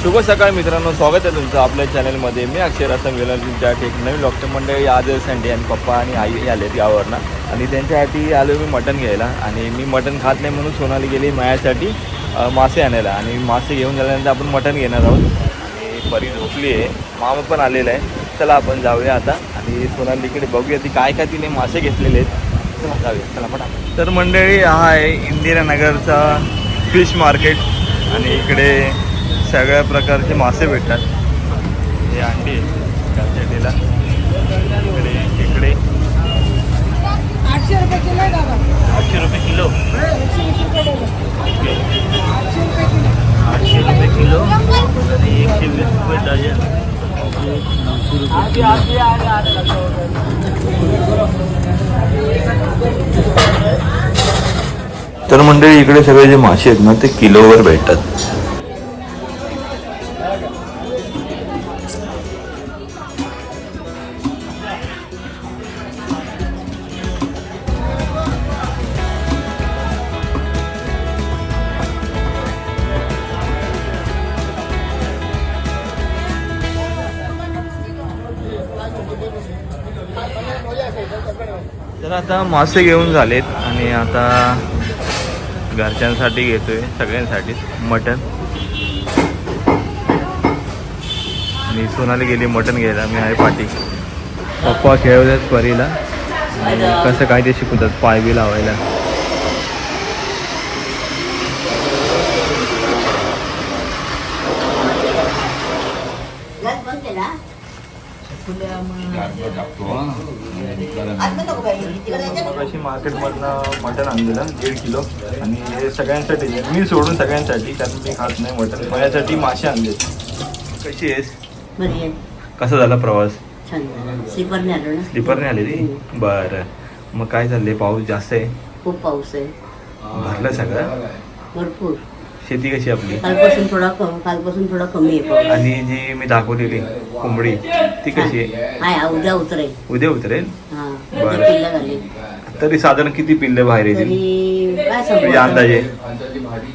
शुभ सकाळ मित्रांनो, स्वागत आहे तुमचं आपल्या चॅनलमध्ये. मी अक्षर असं गेलो तुमच्या एक नवीन लॉकच्या मंडळी. आज संडे आणि पप्पा आणि आई आलेत गावावरनं आणि त्यांच्यासाठी आलो मी मटण घ्यायला. आणि मी मटण खात नाही म्हणून सोनाली गेली माझ्यासाठी मासे आणायला. आणि मासे घेऊन झाल्यानंतर आपण मटण घेणार आहोत. आणि परी झोपली आहे, मामा पण आलेला आहे. चला आपण जाऊया आता आणि सोनालीकडे बघूया ती काय काय तिने मासे घेतलेले आहेत. चला जाऊया, चला पटा. तर मंडळी, हा आहे इंदिरानगरचा फिश मार्केट आणि इकडे सगळ्या प्रकारचे मासे भेटतात. हे अंडी काचेटीला इकडे इकडे 800 रुपये किलो आहे बाबा. 800 रुपये किलो. 800 रुपये किलो आणि 120 रुपये डझन. तर मंडळी, इकडे सगळे जे मासे आहेत ना ते किलोवर भेटतात. तर आता मासे घेऊन झालेत आणि आता घरच्यांसाठी घेतोय, सगळ्यांसाठीच मटण. आणि सोनाली गेली मटण घ्यायला, मी आहे पाठी. पप्पा खेळवतात परीला आणि कसं काय ते शिकवतात पाय बी लावायला. मार्केटमधनं मटण आणलेलं 1.5 किलो आणि हे सगळ्यांसाठी, मी सोडून सगळ्यांसाठी, कारण मी खात नाही मटण. माझ्यासाठी मासे आणले. कशी आहेस? कसा झाला प्रवास? स्लीपरने आलेली? बरं. मग काय चाललंय? पाऊस जास्त आहे? खूप पाऊस आहे. भरलं सगळं? भरपूर. शेती कशी आपली? कालपासून थोडा कमी आहे. आणि जी मी दाखवलेली कोंबडी ती कशी आहे? उद्या उतरेल. उद्या उतरेल? बरं. पिल्लं झाली. तरी साधारण किती पिल्ले बाहेर येतील? तरी काय सांगू, अंदाजे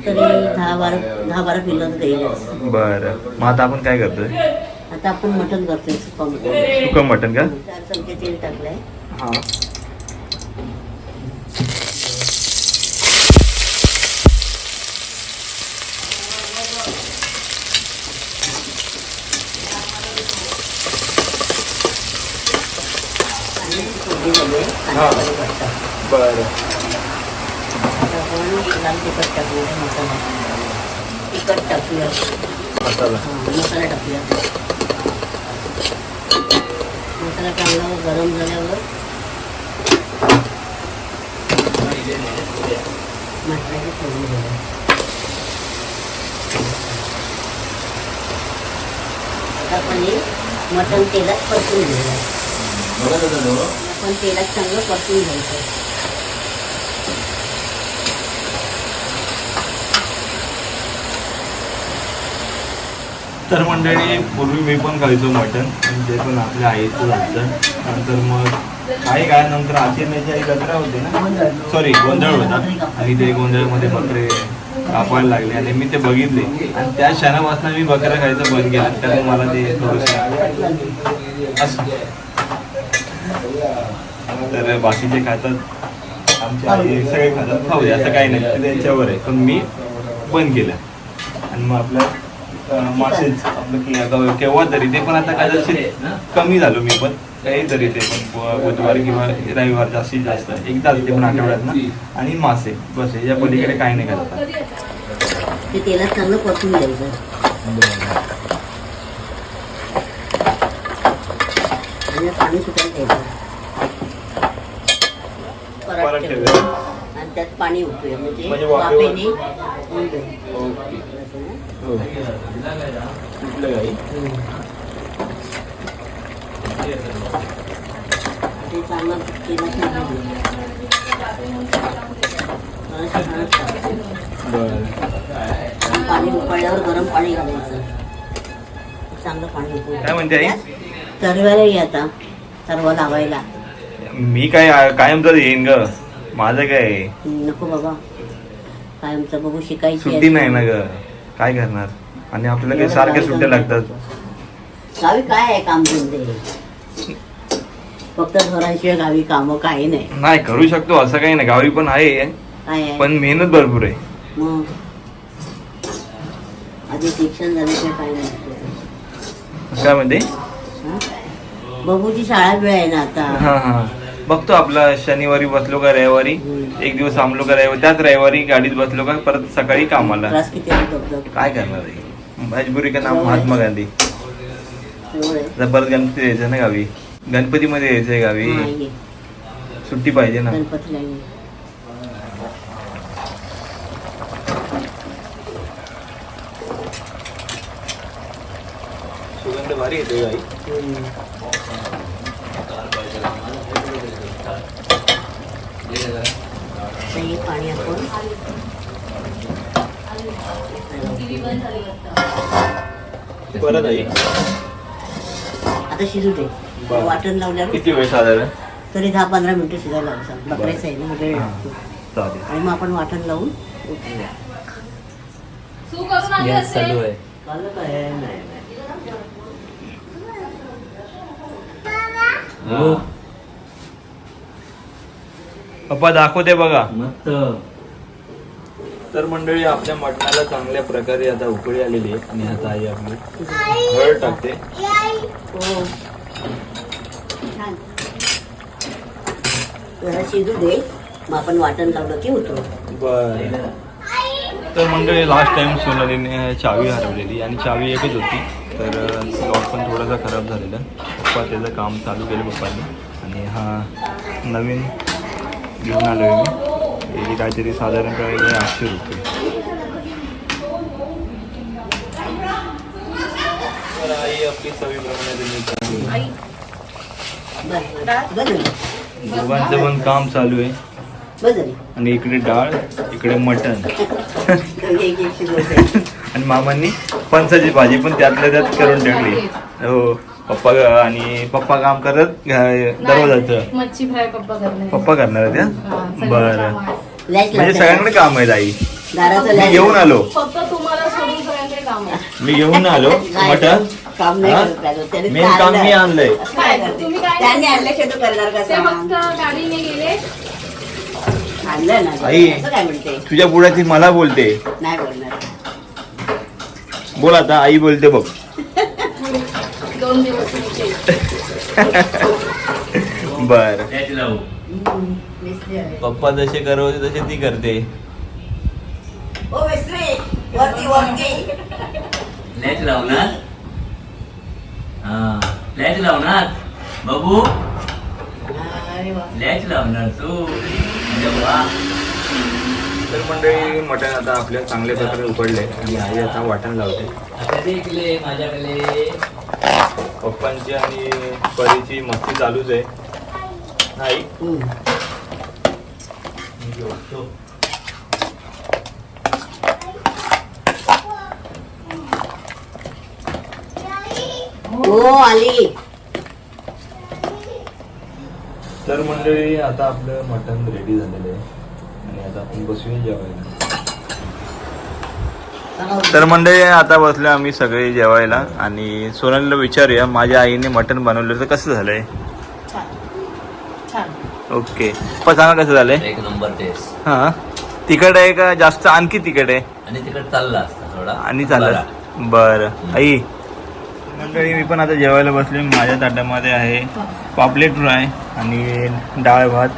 तरी 10-12 पिल्लं तर देईलच. बरं. मग आता आपण काय करतोय? आता आपण मटण करतोय. सुकं मटण का? 4 चमचे तेल टाकलंय. हा. बरं. लाल तिखट टाकूया, मसाला तिखट टाकूया, मसाला टाकूया. मसाला चांगला गरम झाल्यावर मसाल्याची फोडणी द्यायला. आता आपण हे मटण तेलात परतून घेऊया. आपण तेलात चांगलं परतून घ्यायचं. तर मंडळी, पूर्वी मी पण खायचो मटण, ते पण आपल्या आईचं झालं. नंतर मग काय नंतर आचरण्याची आई जत्रा होती ना, सॉरी गोंधळ होता. आणि ते गोंधळमध्ये बकरे कापायला लागले आणि मी ते बघितले. आणि त्या क्षणापासून मी बकरा खायचं बंद केलं. त्यामुळे मला ते थोडंसं असं. तर बाकीचे खातात, आमच्या आई सगळे खातात, खाऊ दे असं काही नाही, ते त्यांच्यावर आहे. पण मी बंद केलं. आणि मग आपलं मासेच आपलं केव्हा तरी, ते पण आता कदाचित कमी झालो मी पण, काहीतरी ते पण बुधवार किंवा रविवार जास्तीत जास्त एकदाच, ते पण आठवड्यात ना. आणि मासे बस, या पलीकडे काही नाही करतात. ते तेलात चांगलं परतून द्यायचं. आणि पाणी सुटायला द्यायचं. परत ठेवूया आणि त्यात पाणी उकळूया, म्हणजे वाफेने होऊन जाईल. ते चांगलं तेलात पाणी उकळल्यावर गरम पाणी घालायचं. चांगलं पाणी उकळूया. काय म्हणते आई? तरवायला ये आता, तरवा लावायला. मी काय कायम तर येईन ग, माझं काय नको बाबा, कायमचं बघू शिकायची सुट्टी नाही ना ग, काय करणार. आणि आपल्याला काही सारख्या सुट्ट्या लागतात. गावी काय आहे काम धंदे, फक्त घराशिवाय गावी काम काही नाही. नाही करू शकतो असं काही नाही, गावी पण आहे काय आहे पण मेहनत भरपूर आहे. मग आधी शिक्षण झाल्याशिवाय काय नाही. काय म्हणते? हा? बबूची शाळा वेळ आहे ना आता. हा बघतो आपला शनिवारी बसलो का रविवारी, एक दिवस थांबलो का रविवारी, त्याच रविवारी गाडीत बसलो का परत सकाळी कामाला. त्रास किती होतो. काय करणार आहे, मजबुरी का नाम महात्मा गांधी. परत गणपती यायचं ना गावी, गणपतीमध्ये यायचंय गावी, सुट्टी पाहिजे ना. गणपतीला सुगंध भारी येते गाई. पाणी आपण परत आहे आता शिजू दे. वाटण लावल्यावर किती वेळ साधारण? तरी 10-15 मिनिटं शिजायला लागतात. बकऱ्याचं आहे ना वेळ लागतो. चालेल. आणि मग आपण वाटण लावून उठूया. गॅस चालू आहे. हो. पप्पा दाखवते बघा. तर मंडळी आपल्या मटणाला चांगल्या प्रकारे आता उकळी आलेली आहे आणि आता आई आपली हळद टाकते. हो छान. जरा शिजू दे, मग आपण वाटण लावलं की होतो. बर. तर मंडळी लास्ट टाइम सोनालीने चावी हरवलेली आणि चावी एकच होती, तर लॉक पण थोडासा खराब झालेला. पप्पा त्याचं काम चालू केलं पप्पांनी आणि हा नवीन घेऊन आलो आहे मी. हे काहीतरी साधारणपणे 800 रुपये. तर आई आपली चवीप्रमाणे दोघांचं पण काम चालू आहे. आणि इकडे डाळ, इकडे मटण आणि मामांनी फणसाची भाजी पण त्यातल्या त्यात करून टाकली. हो पप्पा आणि पप्पा काम करत दरवाजाचं. मच्छी फ्राय पप्पा करणार आहे त्या. बरं म्हणजे सगळ्यांकडे काम आहे आई. मी घेऊन आलो, फक्त तुम्हाला सोडून सगळ्यांकडे काम आहे. मी घेऊन आलो मटण. मेन काम मी आणलंय. तुम्ही काय त्यांनी आणल्याशिवाय तू करणार ते कसं? फक्त गाडीने गेले. आणलं ना आई. असं काय म्हणते? तुझ्या पुढे ती मला बोलते. नाही बोलणार. बोल आता आई बोलते बघ. 2 दिवस नीचे. बर. मिसळी आहे. पप्पा जसे करवते तसे ती करते. ओ मिसळी, वरती वरती. लॅच लावणार. हा लॅच लावणार बाबू. अरे वा. लॅच लावणार तू. अरे वा. तर मंडळी मटण आता आपल्या चांगल्या प्रकारे उकडले आणि आई आता वाटण लावते. आता देखले माझ्याकडे. पप्पांची आणि परीची मस्ती चालूच आहे. आई हो आली. तर मंडळी आता आपलं मटण रेडी झालेलं आहे आणि आता आपण बसून जेवायला. तर मंडळी आता बसलो आम्ही सगळे जेवायला आणि सोनालीला विचारूया माझ्या आईने मटण बनवलं तर कसं झालंय. ओके पण सांगा कसं झालंय. 1 नंबर टेस्ट. हा तिखट आहे का जास्त, आणखी तिखट आहे आणि तिकड चालला असता थोडा आणि चालत. बरं आई. मंडळी मी पण आता जेवायला बसले. माझ्या ताटामध्ये आहे पापलेट फ्राय आणि डाळ भात.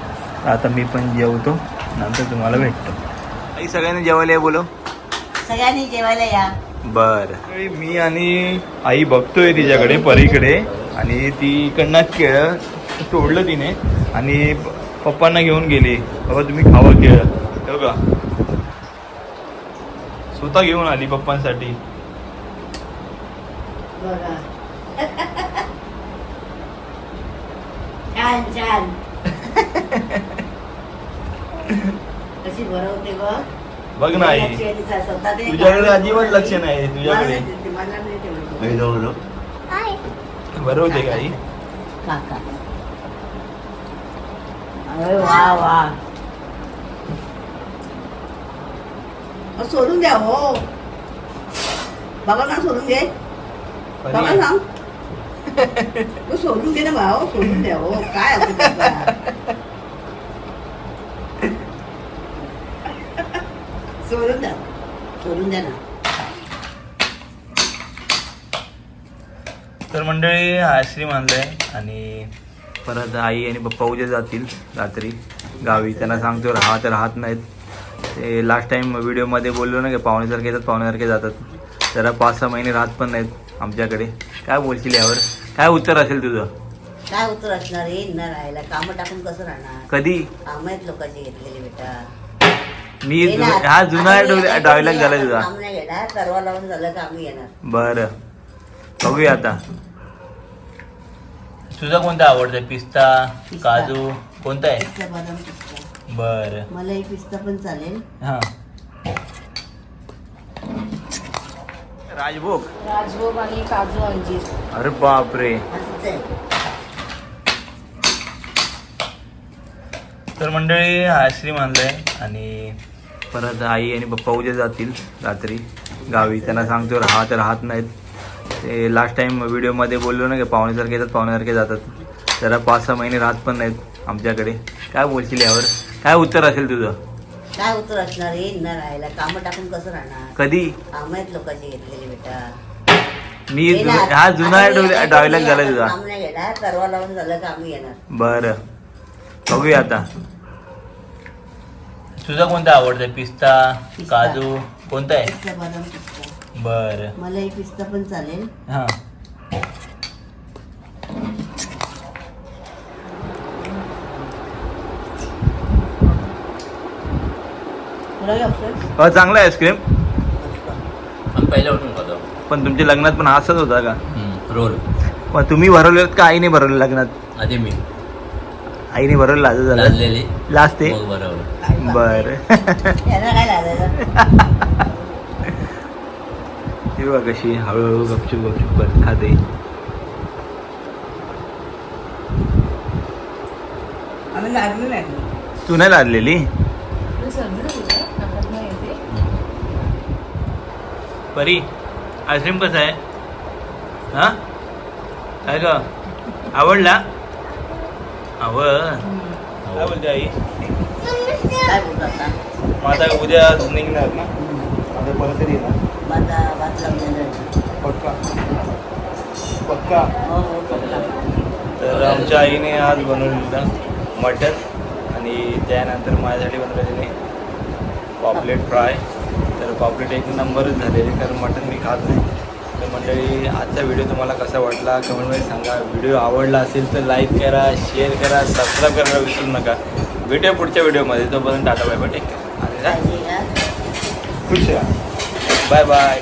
आता मी पण जेवतो, नंतर तुम्हाला भेटतो. आई सगळ्यांनी जेवायला या बोलो. सगळ्यांनी जेवायला या. बर. मी आणि आई बघतोय तिच्याकडे परीकडे आणि ती इकडनं केळं तोडलं तिने आणि पप्पांना घेऊन गेली. बाबा तुम्ही खावं केळं. हे बघा स्वतः घेऊन आली पप्पांसाठी. बघा छान छान. कशी भरवते बघ. बघ ना आई, तुझ्याकडे अजिबात लक्ष नाही. तुझ्याकडे बरोबर का आई. काका अरे वा वा. सोडून द्या हो. बाबांना सोडून घे. बाबा सांग. तू सोडून घे ना भाऊ, सोडून द्या हो. काय असं करता? सोडून द्या, सोडून द्या ना. तर मंडळी आईस्क्रीम आणलंय आणि परत आई आणि पप्पा उद्या जातील रात्री गावी. त्यांना सांगतो राहत नाहीत. ते लास्ट टाइम व्हिडिओमध्ये बोललो ना की पाहुणेसारखे येतात पाहुणेसारखे जातात. जरा 5-6 महिने राहत पण नाहीत आमच्याकडे. काय बोलशील यावर? काय उत्तर असेल तुझं? काय उत्तर असणार? येईल ना राहायला. कामं टाकून कसं राहणार? कधी? कामं आहेत लोकांची घेतलेली बेटा. मी हा जुना डायलॉग झाला तुझा. काम नाही घेणार, तरवा लावून झालं का आम्ही येणार. बरं बघूया आता. तुझा कोणता आवडतं? पिस्ता, काजू कोणता आहे? पिस्ता, बदाम पिस्ता. बरं मला एक पिस्ता पण चालेल. हां. राजभोग. राजभोग आणि काजू अंजीर. अरे बापरे. असंच आहे. तर मंडळी आईस्क्रीम आणलंय आणि परत आई आणि पप्पा उद्या जातील रात्री गावी. त्यांना सांगतो राहत नाहीत. ते लास्ट टाइम व्हिडिओमध्ये बोललो ना की पाहुणेसारखे येतात पाहुणेसारखे जातात. जरा 5-6 महिने राहत पण नाहीत आमच्याकडे. काय बोलशील यावर? काय उत्तर असेल तुझं? काय उत्तर असणार? येईल ना राहायला. कामं टाकून कसं राहणार? कधी? कामं आहेत लोकांची घेतलेली बेटा. मी येणार. हा जुना डायलॉग झाला तुझा. काम नाही घेणार, तरवा लावून झालं का आम्ही येणार. बरं बघूया आता. तुझा कोणता आवडतं? पिस्ता, काजू कोणता आहे? पिस्ता, बदाम पिस्ता. बरं मला एक पिस्ता पण चालेल. हां. तुला काय option? चांगला आईस्क्रीम. पण पहिल्या उठून खातो. पण तुमच्या लग्नात पण हाच होता का? रोल पण तुम्ही भरवले का आईने भरवले लग्नात? आधी मी आईने भरवलं लाज झालं लाजलेली लास्ट ते. मग बरोबर. काय बर याला काय लागायचं? ती बघा कशी हळूहळू गपचूप करत खाते. आम्ही लागलो नाही. तू नाही लादलेली? सर्दी झाली ना, नाकात नाही येते. परी आईस्क्रीम कसं आहे? हा काय ग आवडला? काय बोलते आई? काय बोलतात ना? मग आता उद्या निघणार ना? आता परत तरी येणार माझा भात लावलेला आहे. पक्का पक्का. हो हो पक्का. तर आमच्या आईने आज बनवलेलं मटन आणि त्यानंतर माझ्यासाठी बनवलेले पॉपलेट फ्राय. तर पॉपलेट एक नंबरच झालेले कारण मटन मी खात नाही. तर मंडळी आजचा व्हिडिओ तुम्हाला कसा वाटला कमेंटमध्ये सांगा. व्हिडिओ आवडला असेल तर लाईक करा, शेअर करा, सबस्क्राईब करायला विसरू नका. भेटूया पुढच्या व्हिडिओमध्ये. तोपर्यंत tata bye bye. Take care आणि काळजी घ्या. खुश राहा. Bye bye.